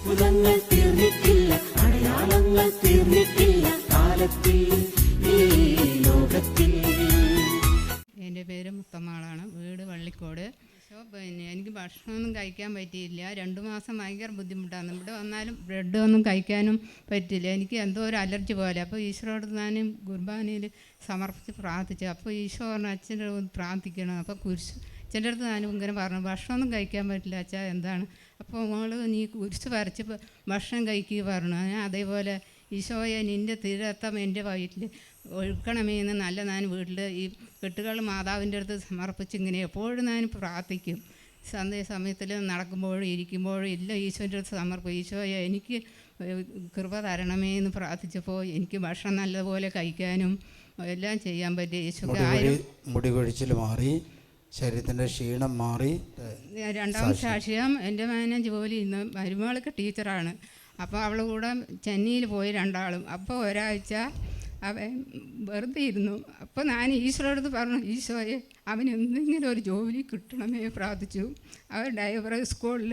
അത്ഭുതങ്ങൾ തീർന്നിട്ടില്ല, അടയാളങ്ങൾ തീർന്നിട്ടില്ല കാലത്തിൽ ഈ ലോകത്തിൽ. എൻ്റെ പേര് മുത്തമ്മാളാണ്, വീട് വള്ളിക്കോട്. പിന്നെ എനിക്ക് ഭക്ഷണമൊന്നും കഴിക്കാൻ പറ്റിയില്ല. 2 മാസം ഭയങ്കര ബുദ്ധിമുട്ടാണ്. ഇവിടെ വന്നാലും ബ്രെഡ് ഒന്നും കഴിക്കാനും പറ്റില്ല. എനിക്ക് എന്തോ ഒരു അലർജി പോലെ. അപ്പോൾ ഈശോയോട് ഞാൻ കുർബാനയിൽ സമർപ്പിച്ച് പ്രാർത്ഥിച്ചു. അപ്പോൾ ഈശോ പറഞ്ഞു അച്ഛൻ്റെ പ്രാർത്ഥിക്കണം. അപ്പോൾ അച്ഛൻ്റെ അടുത്ത് ഞാനും ഇങ്ങനെ പറഞ്ഞു ഭക്ഷണമൊന്നും കഴിക്കാൻ പറ്റില്ല അച്ഛാ, എന്താണ്? അപ്പോൾ മോള് നീ കുരിശ് വരച്ച് ഭക്ഷണം കഴിക്കുക പറഞ്ഞു. ഞാൻ അതേപോലെ ഈശോയെ നിൻ്റെ തിരുരക്തം എൻ്റെ വയറ്റിൽ ഒഴുക്കണമേ എന്ന് ഞാൻ വീട്ടിൽ ഈ കെട്ടുകൾ മാതാവിൻ്റെ അടുത്ത് സമർപ്പിച്ച് ഇങ്ങനെ എപ്പോഴും ഞാൻ പ്രാർത്ഥിക്കും. സമയത്തിൽ നടക്കുമ്പോഴും ഇരിക്കുമ്പോഴും എല്ലാം ഈശോൻ്റെ അടുത്ത് സമർപ്പിക്കും. ഈശോയെ എനിക്ക് കൃപ തരണമേ എന്ന് പ്രാർത്ഥിച്ചപ്പോൾ എനിക്ക് ഭക്ഷണം നല്ലപോലെ കഴിക്കാനും എല്ലാം ചെയ്യാൻ പറ്റി. ഈശോയ്ക്ക് മുടി കൊഴിച്ചിൽ മാറി, ശരീരത്തിൻ്റെ ക്ഷീണം മാറി. രണ്ടാമത്തെ സാക്ഷ്യം, എൻ്റെ മകനെ ജോലി ഇന്ന് മരുമകൾക്ക് ടീച്ചറാണ്. അപ്പോൾ അവൾ കൂടെ ചെന്നൈയിൽ പോയി 2 ആളും. അപ്പോൾ ഒരാഴ്ച അവൻ വെറുതെ ഇരുന്നു. അപ്പോൾ ഞാൻ ഈശോയോട് പറഞ്ഞു ഈശോയെ അവന് എന്തെങ്കിലും ഒരു ജോലി കിട്ടണമേ പ്രാർത്ഥിച്ചു. അവൻ സ്കൂളിൽ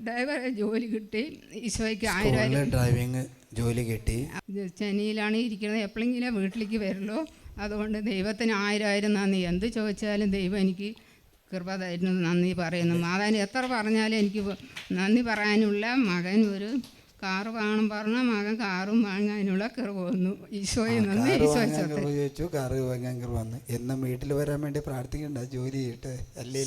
ഡ്രൈവറെ ജോലി കിട്ടി. ഈശോയ്ക്ക് 1000 ഡ്രൈവിംഗ് ജോലി കിട്ടി. ചെന്നൈയിലാണ് ഇരിക്കുന്നത്, എപ്പോഴെങ്കിലും വീട്ടിലേക്ക് വരുള്ളൂ. അതുകൊണ്ട് ദൈവത്തിന് 1000 നന്ദി. എന്ത് ചോദിച്ചാലും ദൈവം എനിക്ക് കൃപ തരുന്നത് നന്ദി പറയുന്നു. മാതാവിന് എത്ര പറഞ്ഞാലും എനിക്ക് നന്ദി പറയാനുള്ള മകൻ ഒരു കാറ് വാങ്ങണം പറഞ്ഞാൽ മകൻ കാറും വാങ്ങാനുള്ള കൃപ വന്നു. ഈശോയെ നന്ദി. ചോദിച്ചു കാറ് വാങ്ങാൻ കൃപ വന്നു. എന്നും വീട്ടിൽ വരാൻ വേണ്ടി പ്രാർത്ഥിക്കണ്ട, ജോലി ചെയ്യട്ടെ അല്ലേ?